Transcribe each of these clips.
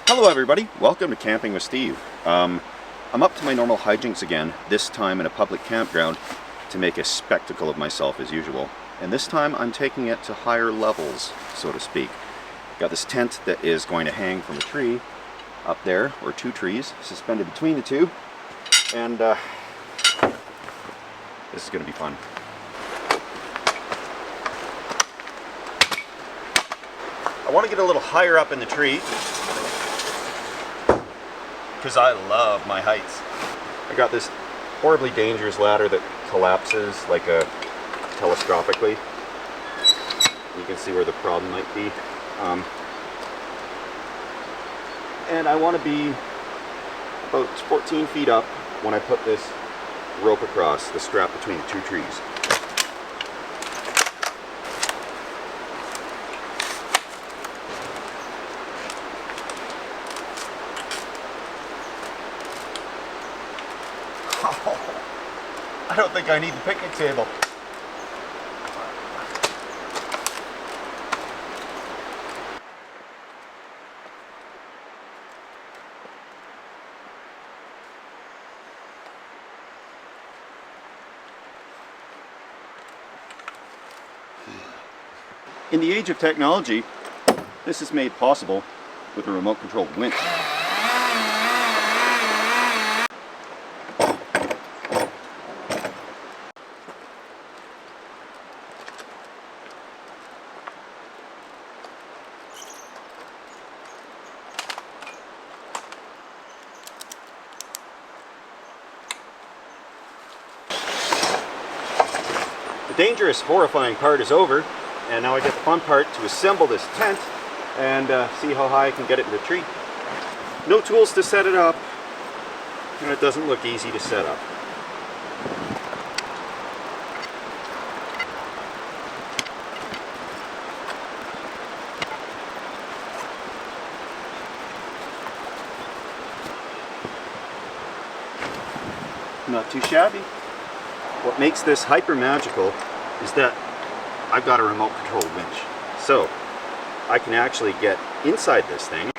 Hello everybody, welcome to Camping with Steve. I'm up to my normal hijinks again, this time in a public campground to make a spectacle of myself as usual. And this time I'm taking it to higher levels, so to speak. Got this tent that is going to hang from a tree up there, or two trees, suspended between the two. And this is going to be fun. I want to get a little higher up in the tree, because I love my heights. I got this horribly dangerous ladder that collapses like telescopically. You can see where the problem might be. And I want to be about 14 feet up when I put this rope across, the strap between the two trees. I don't think I need the picnic table. In the age of technology, this is made possible with a remote-controlled winch. The dangerous, horrifying part is over, and now I get the fun part to assemble this tent and see how high I can get it in the tree. No tools to set it up, and it doesn't look easy to set up. Not too shabby. What makes this hyper magical is that I've got a remote control winch. So I can actually get inside this thing.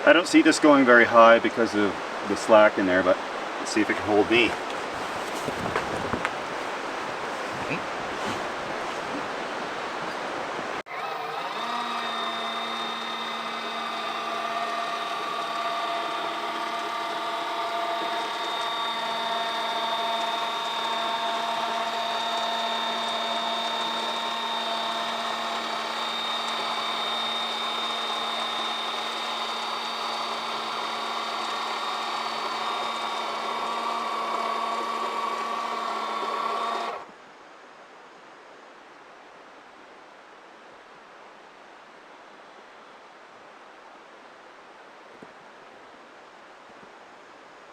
I don't see this going very high because of the slack in there, but let's see if it can hold me.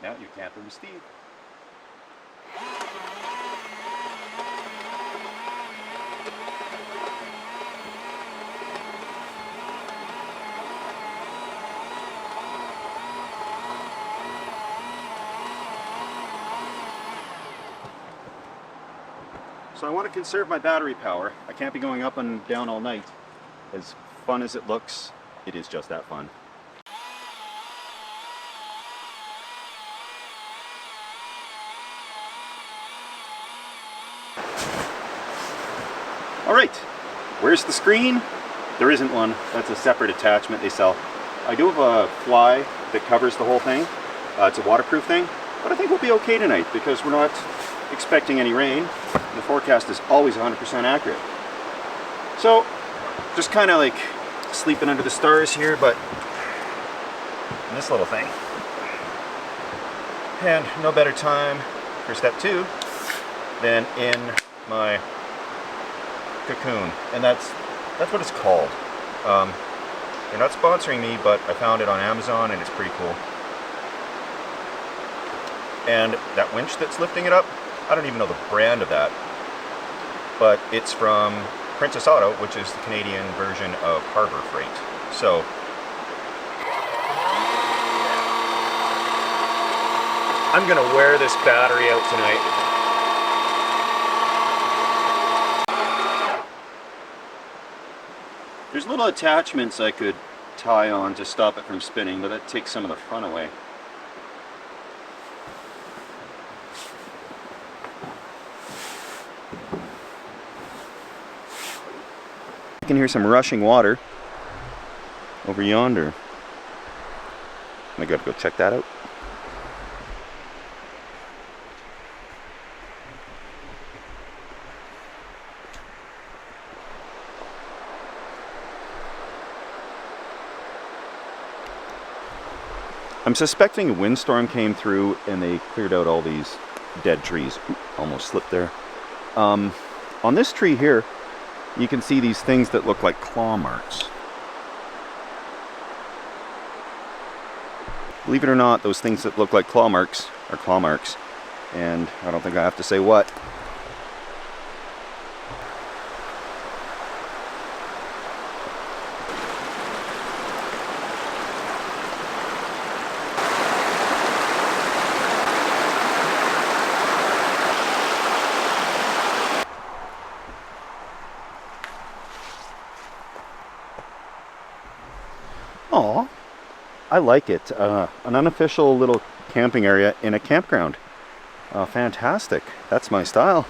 Now you're camping with Steve. So I want to conserve my battery power. I can't be going up and down all night. As fun as it looks, it is just that fun. Alright, where's the screen? There isn't one. That's a separate attachment they sell. I do have a fly that covers the whole thing. It's a waterproof thing, but I think we'll be okay tonight because we're not expecting any rain. The forecast is always 100% accurate. So, just kind of like sleeping under the stars here, but in this little thing. And no better time for step 2 than in my Cocoon, and that's what it's called. They're not sponsoring me, but I found it on Amazon and it's pretty cool. And that winch that's lifting it up, I don't even know the brand of that, but it's from Princess Auto, which is the Canadian version of Harbor Freight. So I'm gonna wear this battery out tonight. There's little attachments I could tie on to stop it from spinning, but that takes some of the fun away. You can hear some rushing water over yonder. I gotta go check that out. I'm suspecting a windstorm came through and they cleared out all these dead trees. Ooh, almost slipped there. On this tree here, you can see these things that look like claw marks. Believe it or not, those things that look like claw marks are claw marks. And I don't think I have to say what. Aw, I like it. An unofficial little camping area in a campground. Fantastic. That's my style.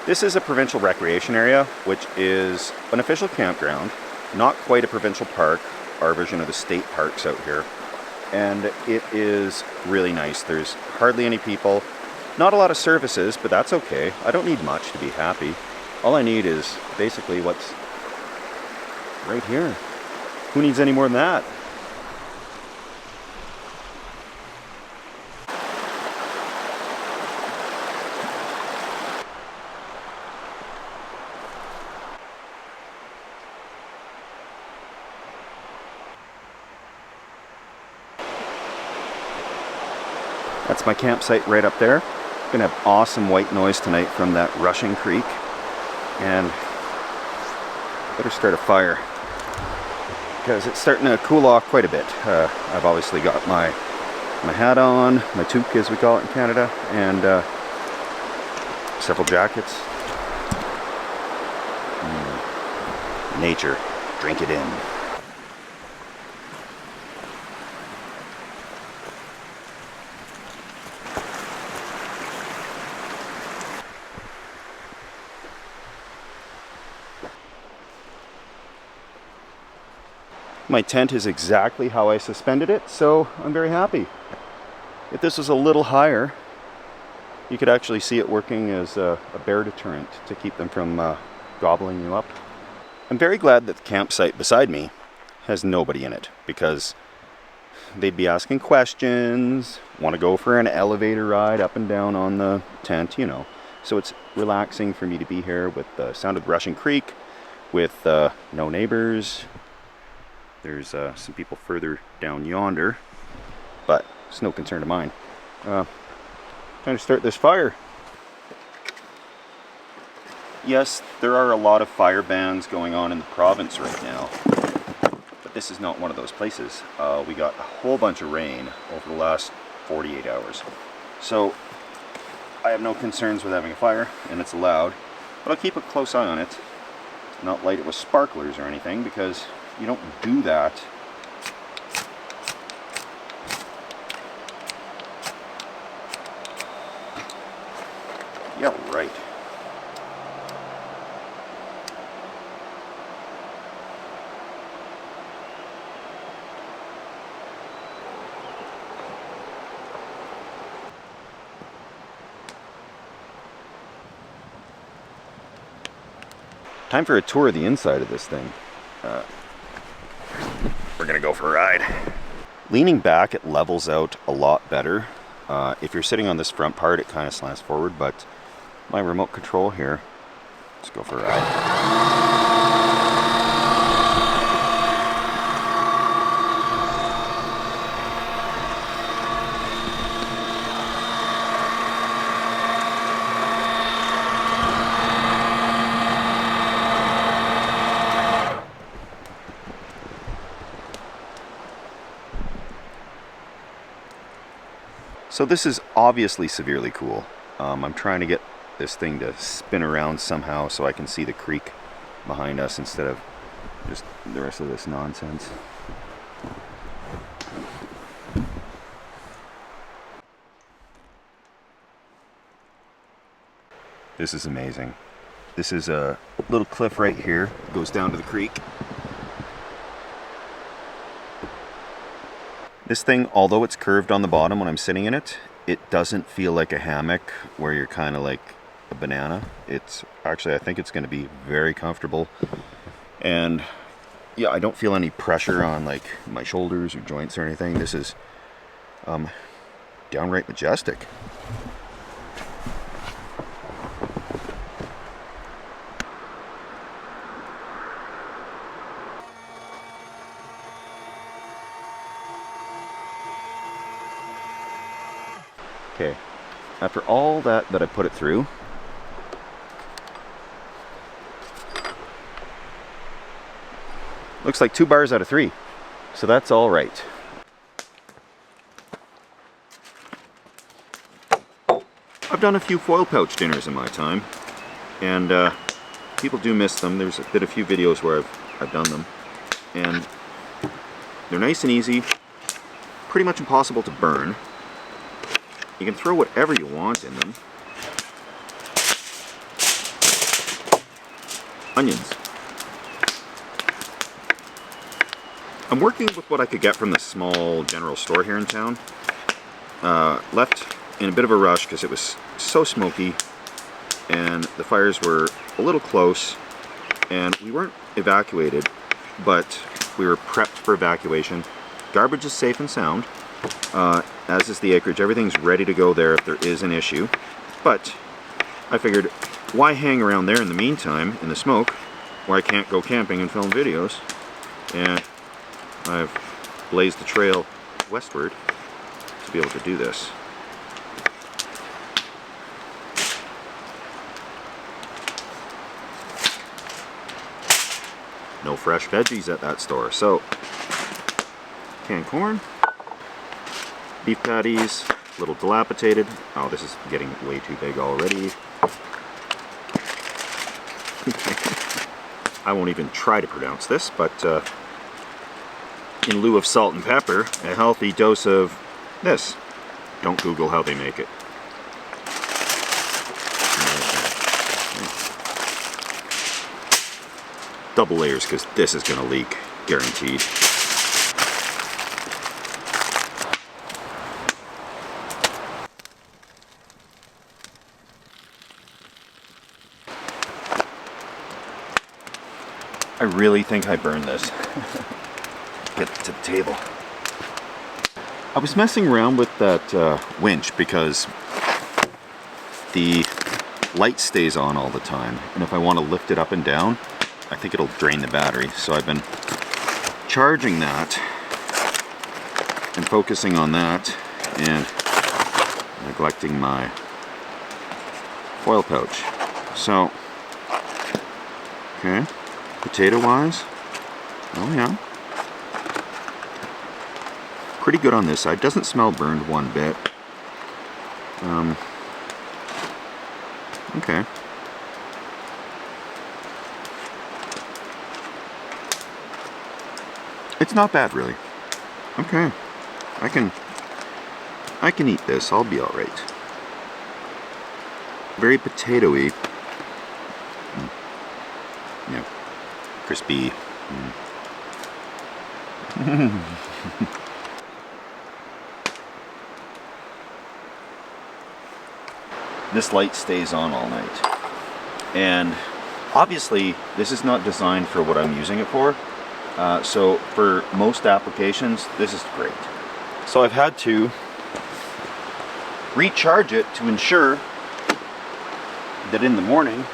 This is a provincial recreation area, which is an official campground, not quite a provincial park, our version of the state parks out here. And it is really nice. There's hardly any people, not a lot of services, but that's okay. I don't need much to be happy. All I need is basically what's right here. Who needs any more than that? That's my campsite right up there. Gonna have awesome white noise tonight from that rushing creek. And better start a fire, because it's starting to cool off quite a bit. I've obviously got my hat on, my toque as we call it in Canada, and several jackets. Nature, drink it in. My tent is exactly how I suspended it, so I'm very happy. If this was a little higher, you could actually see it working as a bear deterrent to keep them from gobbling you up. I'm very glad that the campsite beside me has nobody in it, because they'd be asking questions, want to go for an elevator ride up and down on the tent, you know. So it's relaxing for me to be here with the sound of rushing creek, with no neighbors. There's some people further down yonder, but it's no concern of mine. Time to start this fire. Yes, there are a lot of fire bans going on in the province right now, but this is not one of those places. We got a whole bunch of rain over the last 48 hours. So I have no concerns with having a fire, and it's allowed, but I'll keep a close eye on it. Not light it with sparklers or anything, because you don't do that. Yeah, right. Time for a tour of the inside of this thing. We're gonna go for a ride. Leaning back, it levels out a lot better. If you're sitting on this front part, it kind of slants forward, but my remote control here, let's go for a ride. So this is obviously severely cool. I'm trying to get this thing to spin around somehow so I can see the creek behind us instead of just the rest of this nonsense. This is amazing. This is a little cliff right here, goes down to the creek. This thing, although it's curved on the bottom when I'm sitting in it, it doesn't feel like a hammock where you're kind of like a banana. It's actually, I think it's going to be very comfortable. And yeah, I don't feel any pressure on like my shoulders or joints or anything. This is downright majestic. Okay, after all that I put it through, looks like 2 bars out of 3, so that's all right. I've done a few foil pouch dinners in my time, and people do miss them. There's been a few videos where I've done them, and they're nice and easy, pretty much impossible to burn. You can throw whatever you want in them. Onions. I'm working with what I could get from the small general store here in town. Left in a bit of a rush because it was so smoky and the fires were a little close and we weren't evacuated, but we were prepped for evacuation. Garbage is safe and sound. As is the acreage. Everything's ready to go there if there is an issue. But I figured, why hang around there in the meantime, in the smoke, where I can't go camping and film videos? And I've blazed the trail westward to be able to do this. No fresh veggies at that store, so canned corn. Beef patties, a little dilapidated. Oh, this is getting way too big already. I won't even try to pronounce this, but in lieu of salt and pepper, a healthy dose of this. Don't Google how they make it. Double layers, because this is going to leak, guaranteed. I really think I burned this. Get to the table. I was messing around with that winch because the light stays on all the time, and if I want to lift it up and down, I think it'll drain the battery. So I've been charging that and focusing on that and neglecting my foil pouch. So, okay. Potato wise, oh yeah, pretty good on this side. Doesn't smell burned one bit. Okay. It's not bad really. Okay, I can eat this. I'll be all right. Very potatoey. Yeah. Crispy. This light stays on all night. And obviously this is not designed for what I'm using it for. So for most applications, this is great. So I've had to recharge it to ensure that in the morning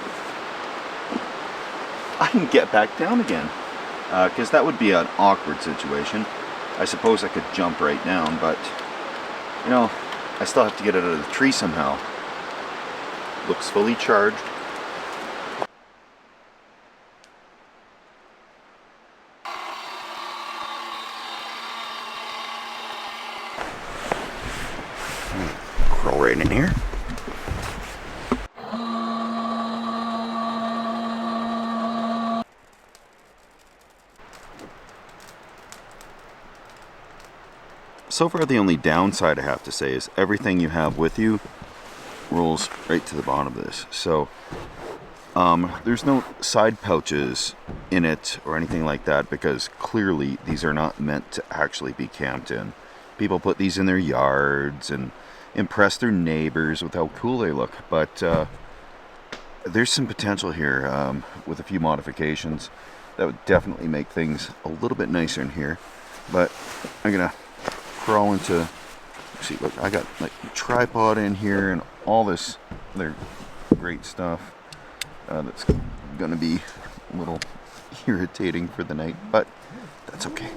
I can get back down again, because that would be an awkward situation. I suppose I could jump right down, but you know, I still have to get it out of the tree somehow. Looks fully charged. Crawl right in here. So far the only downside I have to say is everything you have with you rolls right to the bottom of this. So there's no side pouches in it or anything like that, because clearly these are not meant to actually be camped in. People put these in their yards and impress their neighbors with how cool they look, but there's some potential here with a few modifications that would definitely make things a little bit nicer in here. But I'm gonna crawl into, see, look, I got like a tripod in here and all this other great stuff that's gonna be a little irritating for the night, but that's okay.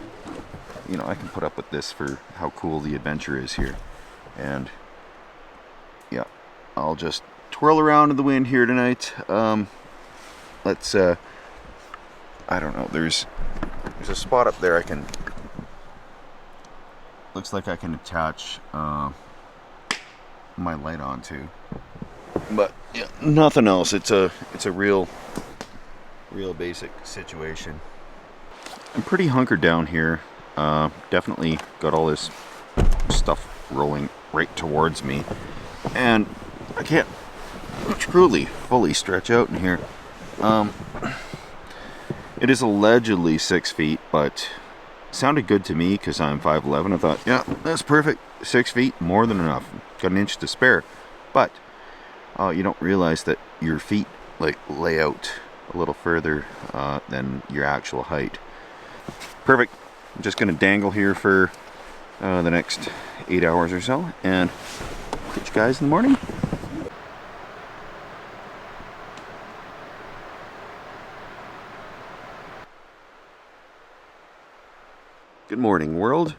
You know, I can put up with this for how cool the adventure is here. And yeah, I'll just twirl around in the wind here tonight. Let's I don't know, there's a spot up there I can, looks like I can attach my light onto, but yeah, nothing else. It's a real basic situation. I'm pretty hunkered down here. Definitely got all this stuff rolling right towards me, and I can't truly fully stretch out in here. It is allegedly 6 feet, but it sounded good to me because I'm 5'11". I thought, yeah, that's perfect. 6 feet, more than enough. Got an inch to spare. But you don't realize that your feet like lay out a little further than your actual height. Perfect. I'm just going to dangle here for the next 8 hours or so, and catch you guys in the morning. Good morning, world.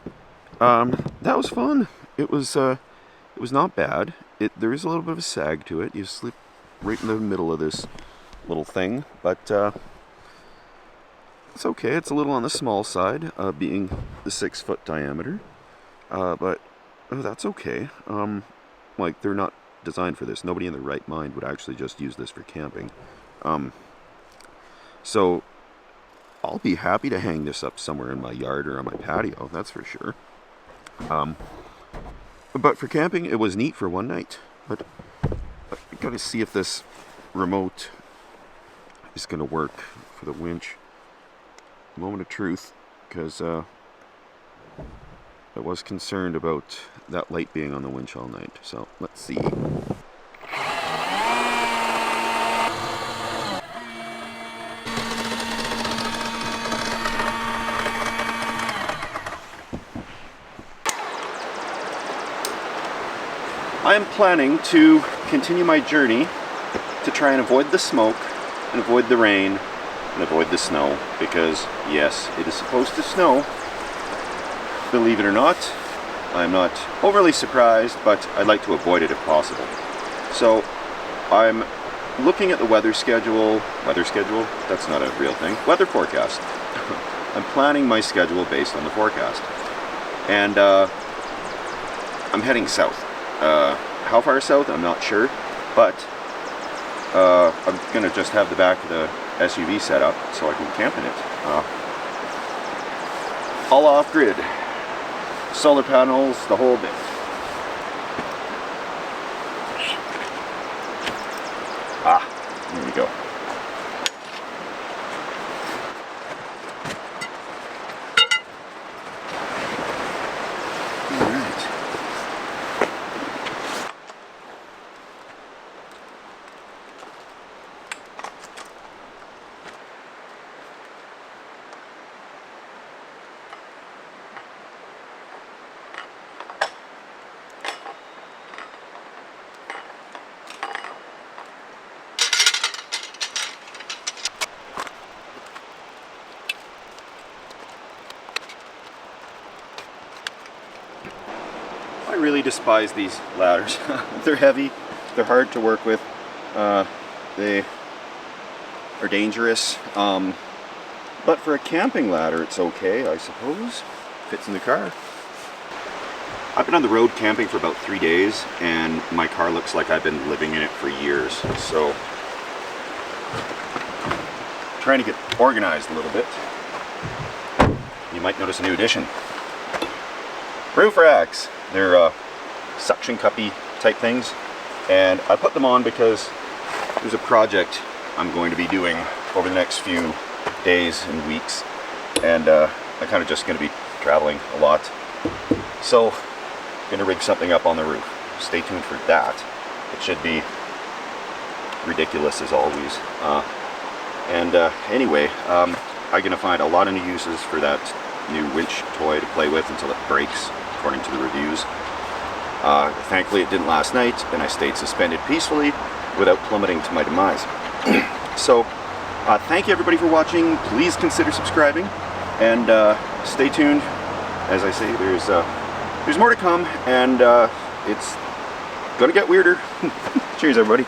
That was fun. It was not bad. There is a little bit of a sag to it. You slip right in the middle of this little thing, but it's okay. It's a little on the small side, being the 6 foot diameter, but that's okay. Like, they're not designed for this. Nobody in their right mind would actually just use this for camping. So I'll be happy to hang this up somewhere in my yard or on my patio, that's for sure. But for camping, it was neat for one night. But I gotta see if this remote is gonna work for the winch. Moment of truth, because I was concerned about that light being on the winch all night. So let's see. I am planning to continue my journey to try and avoid the smoke and avoid the rain and avoid the snow, because yes, it is supposed to snow. Believe it or not, I'm not overly surprised, but I'd like to avoid it if possible. So I'm looking at the weather schedule, that's not a real thing, weather forecast. I'm planning my schedule based on the forecast, and I'm heading south. How far south, I'm not sure, but I'm gonna just have the back of the SUV set up so I can camp in it. All off-grid, solar panels, the whole bit. There we go. I really despise these ladders. They're heavy, they're hard to work with, they are dangerous, but for a camping ladder it's okay, I suppose. Fits in the car. I've been on the road camping for about 3 days, and my car looks like I've been living in it for years, so trying to get organized a little bit. You might notice a new addition. roof racks. They're suction cuppy type things, and I put them on because there's a project I'm going to be doing over the next few days and weeks, and I'm kind of just going to be traveling a lot, so I'm going to rig something up on the roof. Stay tuned for that. It should be ridiculous as always. Anyway, I'm going to find a lot of new uses for that new winch toy to play with until it breaks, according to the reviews. Thankfully it didn't last night, and I stayed suspended peacefully without plummeting to my demise. So thank you everybody for watching. Please consider subscribing, and stay tuned. As I say, there's more to come, and it's gonna get weirder. Cheers everybody.